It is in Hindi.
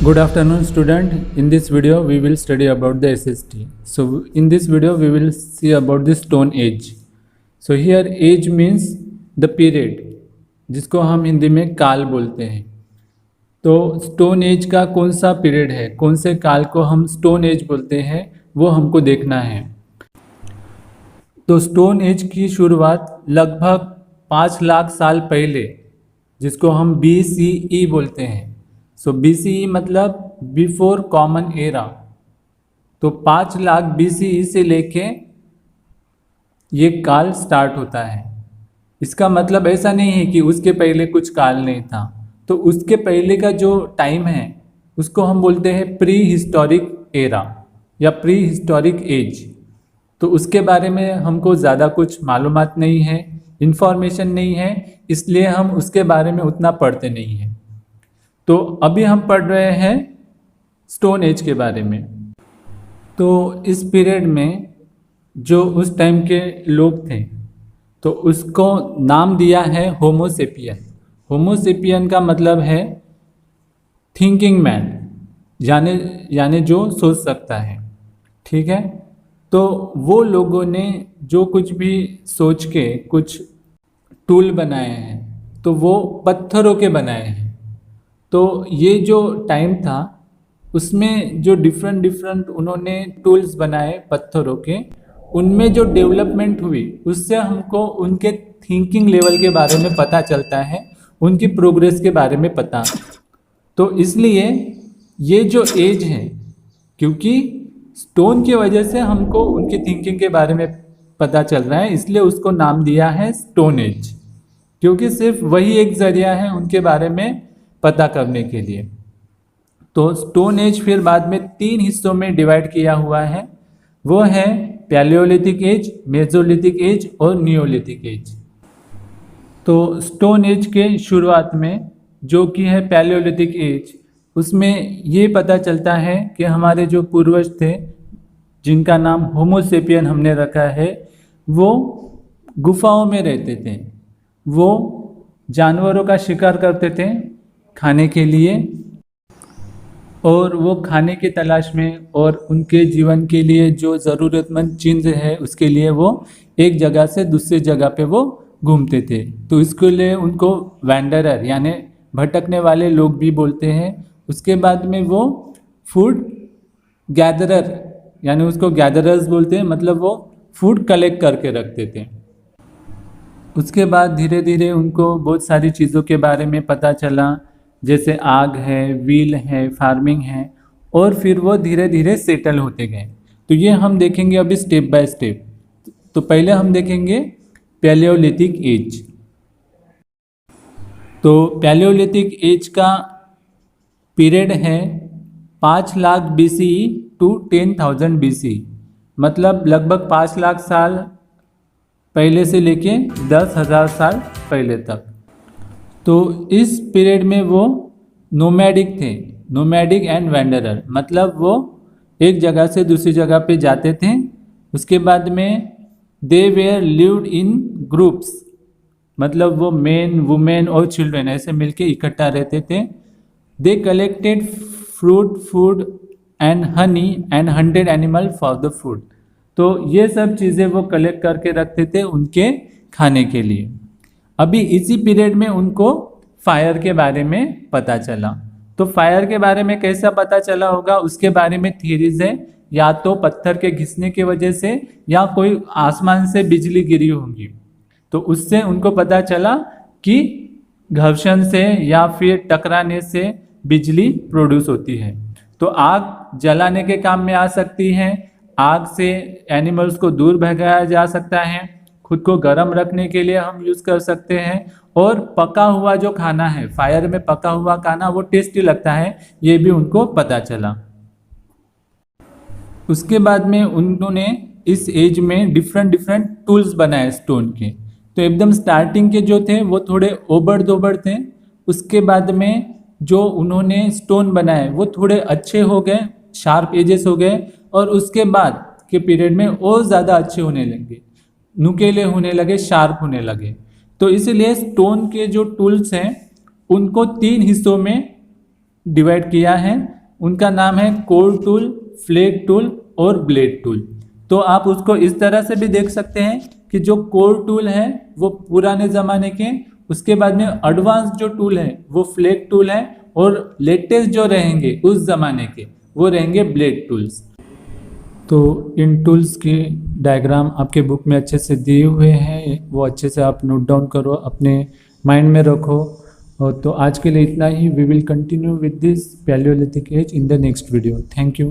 Good afternoon student. In this video we will study about the SST. So in this video we will see about the Stone Age. So here age means the period जिसको हम हिंदी में काल बोलते हैं. तो स्टोन एज का कौन सा पीरियड है, कौन से काल को हम स्टोन एज बोलते हैं, वो हमको देखना है. तो स्टोन एज की शुरुआत लगभग 5 लाख साल पहले, जिसको हम BCE बोलते हैं. सो BCE मतलब बिफोर कॉमन एरा. तो 5 लाख BCE से लेके ये काल स्टार्ट होता है. इसका मतलब ऐसा नहीं है कि उसके पहले कुछ काल नहीं था. तो उसके पहले का जो टाइम है उसको हम बोलते हैं प्री हिस्टोरिक एरा या प्री हिस्टोरिक एज. तो उसके बारे में हमको ज़्यादा कुछ मालूमात नहीं है, इन्फॉर्मेशन नहीं है, इसलिए हम उसके बारे में उतना पढ़ते नहीं हैं. तो अभी हम पढ़ रहे हैं स्टोन एज के बारे में. तो इस पीरियड में जो उस टाइम के लोग थे तो उसको नाम दिया है होमोसेपियन. होमोसेपियन का मतलब है थिंकिंग मैन, यानी जो सोच सकता है. ठीक है. तो वो लोगों ने जो कुछ भी सोच के कुछ टूल बनाए हैं तो वो पत्थरों के बनाए हैं. तो ये जो टाइम था उसमें जो डिफरेंट उन्होंने टूल्स बनाए पत्थरों के, उनमें जो डेवलपमेंट हुई उससे हमको उनके थिंकिंग लेवल के बारे में पता चलता है, उनकी प्रोग्रेस के बारे में पता. तो इसलिए ये जो एज है, क्योंकि स्टोन की वजह से हमको उनकी थिंकिंग के बारे में पता चल रहा है, इसलिए उसको नाम दिया है स्टोन एज, क्योंकि सिर्फ वही एक जरिया है उनके बारे में पता करने के लिए. तो स्टोन एज फिर बाद में 3 हिस्सों में डिवाइड किया हुआ है. वो है पैलियोलिथिक एज, मेसोलिथिक एज और नियोलिथिक एज. तो स्टोन एज के शुरुआत में जो कि है पैलियोलिथिक एज, उसमें ये पता चलता है कि हमारे जो पूर्वज थे जिनका नाम होमोसेपियन हमने रखा है, वो गुफाओं में रहते थे. वो जानवरों का शिकार करते थे खाने के लिए, और वो खाने की तलाश में और उनके जीवन के लिए जो ज़रूरतमंद चीज़ है उसके लिए वो एक जगह से दूसरी जगह पे वो घूमते थे. तो इसके लिए उनको वैंडरर यानी भटकने वाले लोग भी बोलते हैं. उसके बाद में वो फूड गैदरर यानी उसको गैदरर्स बोलते हैं, मतलब वो फूड कलेक्ट करके रखते थे. उसके बाद धीरे धीरे उनको बहुत सारी चीज़ों के बारे में पता चला, जैसे आग है, व्हील है, फार्मिंग है, और फिर वो धीरे धीरे सेटल होते गए. तो ये हम देखेंगे अभी स्टेप बाय स्टेप. तो पहले हम देखेंगे पैलियोलिथिक एज. तो पैलियोलिथिक एज का पीरियड है 5 लाख BCE टू 10,000 BC, मतलब लगभग 5 लाख साल पहले से लेके 10,000 साल पहले तक. तो इस पीरियड में वो नोमैडिक थे, नोमैडिक एंड वैंडरर, मतलब वो एक जगह से दूसरी जगह पे जाते थे. उसके बाद में दे वेयर लिव्ड इन ग्रुप्स, मतलब वो मेन, वुमेन और चिल्ड्रन ऐसे मिलके इकट्ठा रहते थे. They collected fruit, food and honey and hunted animal for the food. तो ये सब चीज़ें वो कलेक्ट करके रखते थे उनके खाने के लिए. अभी इसी पीरियड में उनको फायर के बारे में पता चला. तो फायर के बारे में कैसा पता चला होगा, उसके बारे में थियरीज है. या तो पत्थर के घिसने की वजह से या कोई आसमान से बिजली गिरी होगी, तो उससे उनको पता चला कि घर्षण से या फिर टकराने से बिजली प्रोड्यूस होती है. तो आग जलाने के काम में आ सकती है. आग से एनिमल्स को दूर भगाया जा सकता है. खुद को गर्म रखने के लिए हम यूज़ कर सकते हैं. और पका हुआ जो खाना है, फायर में पका हुआ खाना, वो टेस्टी लगता है, ये भी उनको पता चला. उसके बाद में उन्होंने इस एज में डिफरेंट टूल्स बनाए स्टोन के. तो एकदम स्टार्टिंग के जो थे वो थोड़े ओबड़ दोबड़ थे. उसके बाद में जो उन्होंने स्टोन बनाए वो थोड़े अच्छे हो गए, शार्प एजेस हो गए, और उसके बाद के पीरियड में और ज़्यादा अच्छे होने लगे, नुकीले होने लगे, शार्प होने लगे. तो इसलिए स्टोन के जो टूल्स हैं उनको 3 हिस्सों में डिवाइड किया है. उनका नाम है कोर टूल, फ्लेट टूल और ब्लेड टूल। तो आप उसको इस तरह से भी देख सकते हैं कि जो कोर टूल है वो पुराने ज़माने के, उसके बाद में एडवांस जो टूल है वो फ्लेट टूल है, और लेटेस्ट जो रहेंगे उस ज़माने के वो रहेंगे ब्लेड टूल्स। तो इन टूल्स की डायग्राम आपके बुक में अच्छे से दिए हुए हैं, वो अच्छे से आप नोट डाउन करो, अपने माइंड में रखो। और तो आज के लिए इतना ही। We will continue with this paleolithic age in the next video. Thank you.